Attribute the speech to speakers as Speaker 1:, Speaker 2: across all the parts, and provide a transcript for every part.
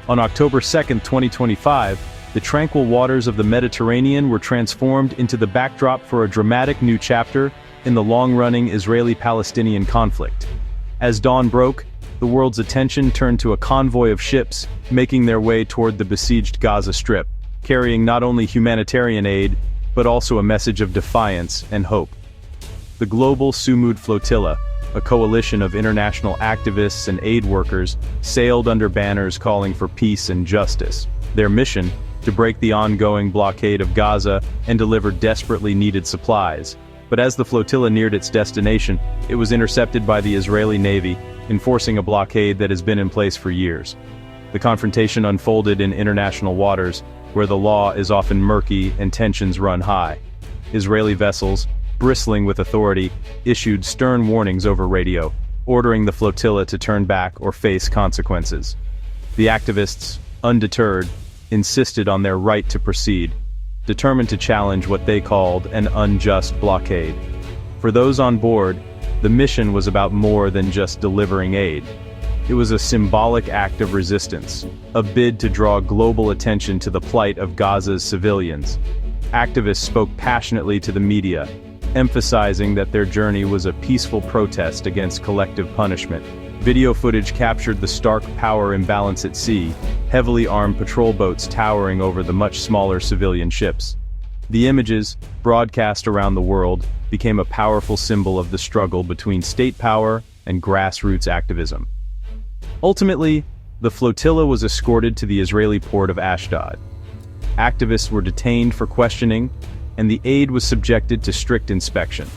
Speaker 1: On October 2, 2025, the tranquil waters of the Mediterranean were transformed into the backdrop for a dramatic new chapter in the long-running Israeli-Palestinian conflict. As dawn broke, the world's attention turned to a convoy of ships making their way toward the besieged Gaza Strip, carrying not only humanitarian aid, but also a message of defiance and hope. The Global Sumud Flotilla, a coalition of international activists and aid workers, sailed under banners calling for peace and justice. Their mission, to break the ongoing blockade of Gaza and deliver desperately needed supplies. But as the flotilla neared its destination, it was intercepted by the Israeli Navy, enforcing a blockade that has been in place for years. The confrontation unfolded in international waters, where the law is often murky and tensions run high. Israeli vessels, bristling with authority, issued stern warnings over radio, ordering the flotilla to turn back or face consequences. The activists, undeterred, insisted on their right to proceed, determined to challenge what they called an unjust blockade. For those on board, the mission was about more than just delivering aid. It was a symbolic act of resistance, a bid to draw global attention to the plight of Gaza's civilians. Activists spoke passionately to the media, emphasizing that their journey was a peaceful protest against collective punishment. Video footage captured the stark power imbalance at sea, heavily armed patrol boats towering over the much smaller civilian ships. The images, broadcast around the world, became a powerful symbol of the struggle between state power and grassroots activism. Ultimately, the flotilla was escorted to the Israeli port of Ashdod. Activists were detained for questioning, and the aid was subjected to strict inspection.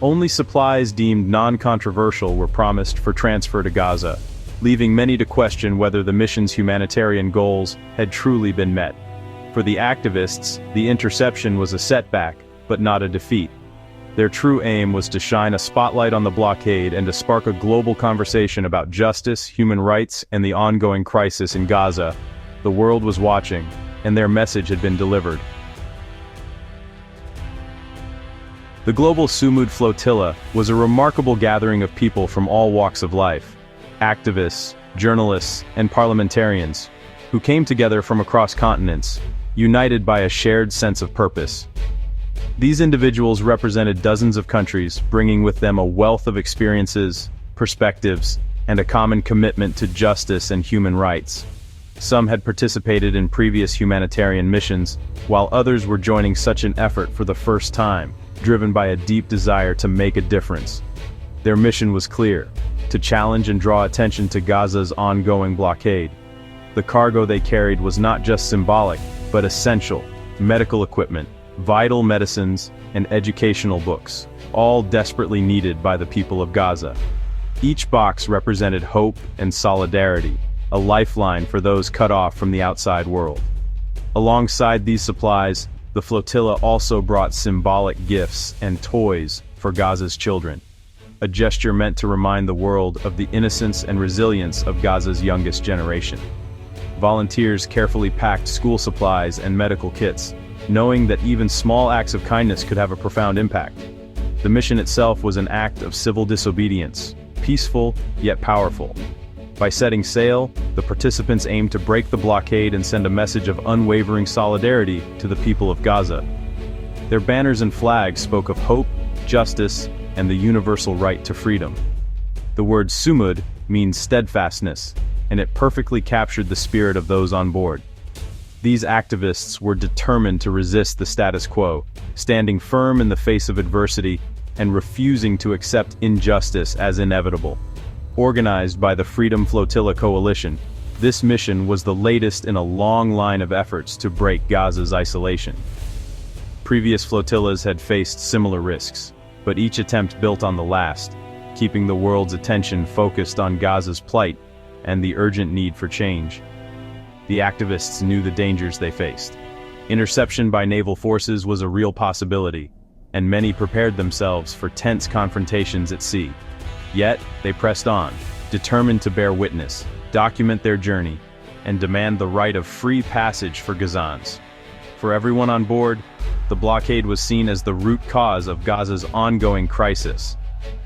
Speaker 1: Only supplies deemed non-controversial were promised for transfer to Gaza, leaving many to question whether the mission's humanitarian goals had truly been met. For the activists, the interception was a setback, but not a defeat. Their true aim was to shine a spotlight on the blockade and to spark a global conversation about justice, human rights, and the ongoing crisis in Gaza. The world was watching, and their message had been delivered. The Global Sumud Flotilla was a remarkable gathering of people from all walks of life, activists, journalists, and parliamentarians, who came together from across continents, united by a shared sense of purpose. These individuals represented dozens of countries, bringing with them a wealth of experiences, perspectives, and a common commitment to justice and human rights. Some had participated in previous humanitarian missions, while others were joining such an effort for the first time, driven by a deep desire to make a difference. Their mission was clear: to challenge and draw attention to Gaza's ongoing blockade. The cargo they carried was not just symbolic, but essential: medical equipment, vital medicines, and educational books, all desperately needed by the people of Gaza. Each box represented hope and solidarity, a lifeline for those cut off from the outside world. Alongside these supplies, the flotilla also brought symbolic gifts and toys for Gaza's children, a gesture meant to remind the world of the innocence and resilience of Gaza's youngest generation. Volunteers carefully packed school supplies and medical kits, knowing that even small acts of kindness could have a profound impact. The mission itself was an act of civil disobedience, peaceful yet powerful. By setting sail, the participants aimed to break the blockade and send a message of unwavering solidarity to the people of Gaza. Their banners and flags spoke of hope, justice, and the universal right to freedom. The word sumud means steadfastness, and it perfectly captured the spirit of those on board. These activists were determined to resist the status quo, standing firm in the face of adversity and refusing to accept injustice as inevitable. Organized by the Freedom Flotilla Coalition, this mission was the latest in a long line of efforts to break Gaza's isolation. Previous flotillas had faced similar risks, but each attempt built on the last, keeping the world's attention focused on Gaza's plight and the urgent need for change. The activists knew the dangers they faced. Interception by naval forces was a real possibility, and many prepared themselves for tense confrontations at sea. Yet, they pressed on, determined to bear witness, document their journey, and demand the right of free passage for Gazans. For everyone on board, the blockade was seen as the root cause of Gaza's ongoing crisis.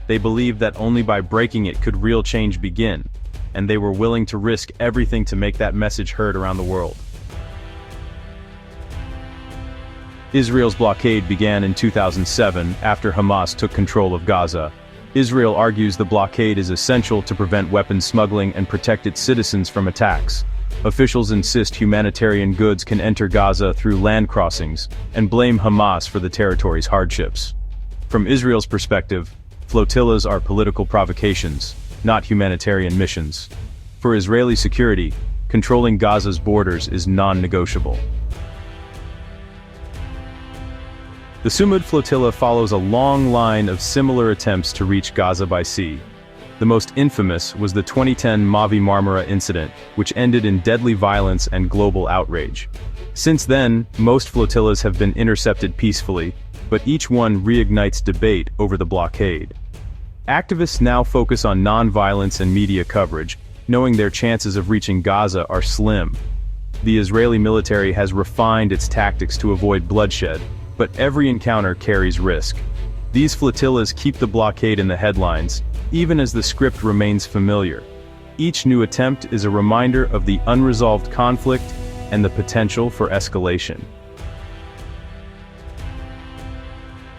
Speaker 1: They believed that only by breaking it could real change begin. and they were willing to risk everything to make that message heard around the world. Israel's blockade began in 2007 after Hamas took control of Gaza. Israel argues the blockade is essential to prevent weapons smuggling and protect its citizens from attacks. Officials insist humanitarian goods can enter Gaza through land crossings, and blame Hamas for the territory's hardships. From Israel's perspective, flotillas are political provocations, not humanitarian missions. For Israeli security, controlling Gaza's borders is non-negotiable. The Sumud Flotilla follows a long line of similar attempts to reach Gaza by sea. The most infamous was the 2010 Mavi Marmara incident, which ended in deadly violence and global outrage. Since then, most flotillas have been intercepted peacefully, but each one reignites debate over the blockade. Activists now focus on non-violence and media coverage, knowing their chances of reaching Gaza are slim. The Israeli military has refined its tactics to avoid bloodshed, but every encounter carries risk. These flotillas keep the blockade in the headlines, even as the script remains familiar. Each new attempt is a reminder of the unresolved conflict and the potential for escalation.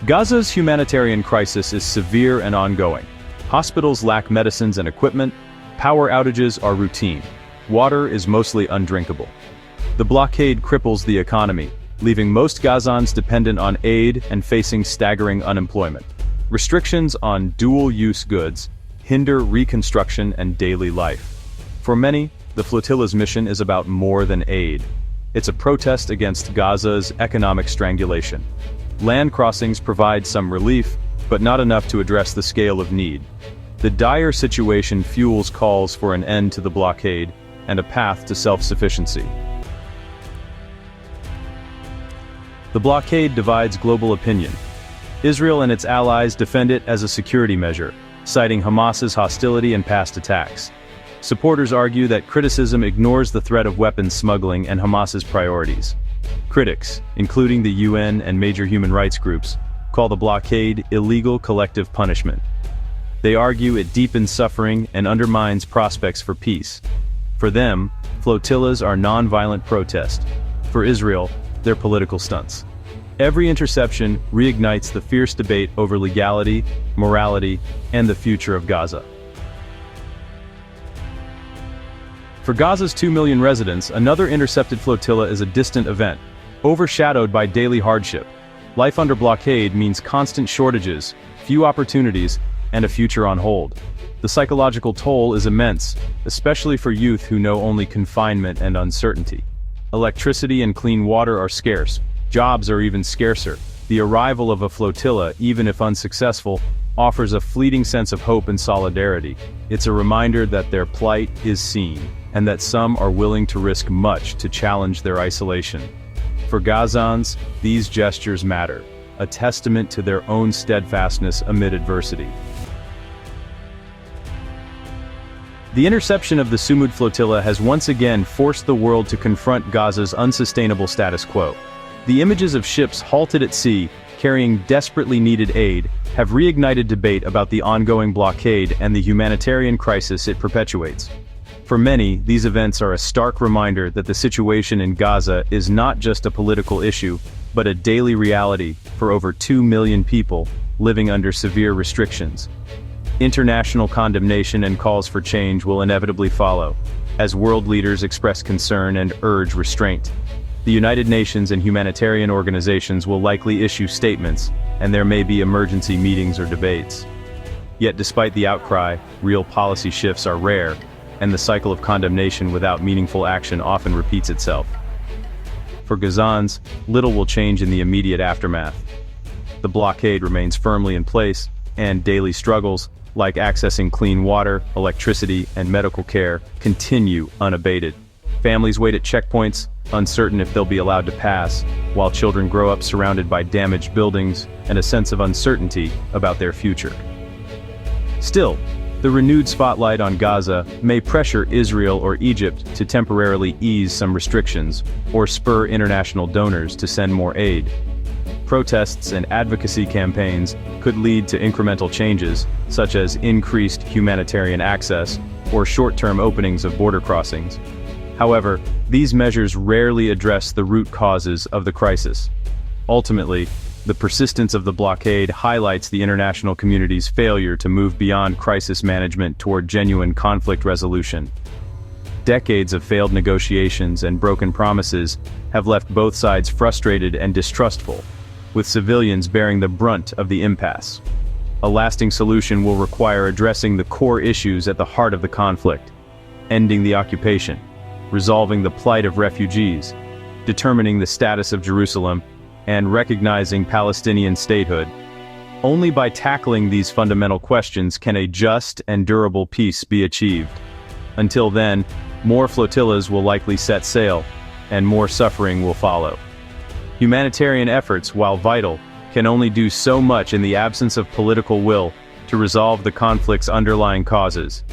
Speaker 1: Gaza's humanitarian crisis is severe and ongoing. Hospitals lack medicines and equipment, power outages are routine, water is mostly undrinkable. The blockade cripples the economy, leaving most Gazans dependent on aid and facing staggering unemployment. Restrictions on dual-use goods hinder reconstruction and daily life. For many, the flotilla's mission is about more than aid. It's a protest against Gaza's economic strangulation. Land crossings provide some relief, but not enough to address the scale of need. The dire situation fuels calls for an end to the blockade and a path to self-sufficiency. The blockade divides global opinion. Israel and its allies defend it as a security measure, citing Hamas's hostility and past attacks. Supporters argue that criticism ignores the threat of weapons smuggling and Hamas's priorities. Critics, including the UN and major human rights groups, call the blockade illegal collective punishment. They argue it deepens suffering and undermines prospects for peace. For them, flotillas are non-violent protest. For Israel, they're political stunts. Every interception reignites the fierce debate over legality, morality, and the future of Gaza. For Gaza's 2 million residents, another intercepted flotilla is a distant event, overshadowed by daily hardship. Life under blockade means constant shortages, few opportunities, and a future on hold. The psychological toll is immense, especially for youth who know only confinement and uncertainty. Electricity and clean water are scarce, jobs are even scarcer. The arrival of a flotilla, even if unsuccessful, offers a fleeting sense of hope and solidarity. It's a reminder that their plight is seen, and that some are willing to risk much to challenge their isolation. For Gazans, these gestures matter, a testament to their own steadfastness amid adversity. The interception of the Sumud Flotilla has once again forced the world to confront Gaza's unsustainable status quo. The images of ships halted at sea, carrying desperately needed aid, have reignited debate about the ongoing blockade and the humanitarian crisis it perpetuates. For many, these events are a stark reminder that the situation in Gaza is not just a political issue, but a daily reality for over 2 million people living under severe restrictions. International condemnation and calls for change will inevitably follow, as world leaders express concern and urge restraint. The United Nations and humanitarian organizations will likely issue statements, and there may be emergency meetings or debates. Yet despite the outcry, real policy shifts are rare, and the cycle of condemnation without meaningful action often repeats itself. For Gazans, little will change in the immediate aftermath. The blockade remains firmly in place, and daily struggles, like accessing clean water, electricity, and medical care, continue unabated. Families wait at checkpoints, uncertain if they'll be allowed to pass, while children grow up surrounded by damaged buildings and a sense of uncertainty about their future. Still, the renewed spotlight on Gaza may pressure Israel or Egypt to temporarily ease some restrictions, or spur international donors to send more aid. Protests and advocacy campaigns could lead to incremental changes, such as increased humanitarian access or short-term openings of border crossings. However, these measures rarely address the root causes of the crisis. Ultimately, the persistence of the blockade highlights the international community's failure to move beyond crisis management toward genuine conflict resolution. Decades of failed negotiations and broken promises have left both sides frustrated and distrustful, with civilians bearing the brunt of the impasse. A lasting solution will require addressing the core issues at the heart of the conflict, ending the occupation, resolving the plight of refugees, determining the status of Jerusalem, and recognizing Palestinian statehood. Only by tackling these fundamental questions can a just and durable peace be achieved. Until then, more flotillas will likely set sail, and more suffering will follow. Humanitarian efforts, while vital, can only do so much in the absence of political will to resolve the conflict's underlying causes.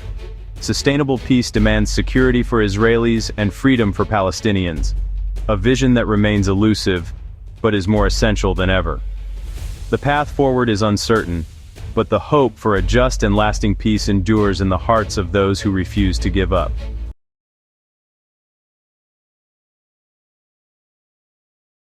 Speaker 1: Sustainable peace demands security for Israelis and freedom for Palestinians, a vision that remains elusive, but is more essential than ever. The path forward is uncertain, but the hope for a just and lasting peace endures in the hearts of those who refuse to give up.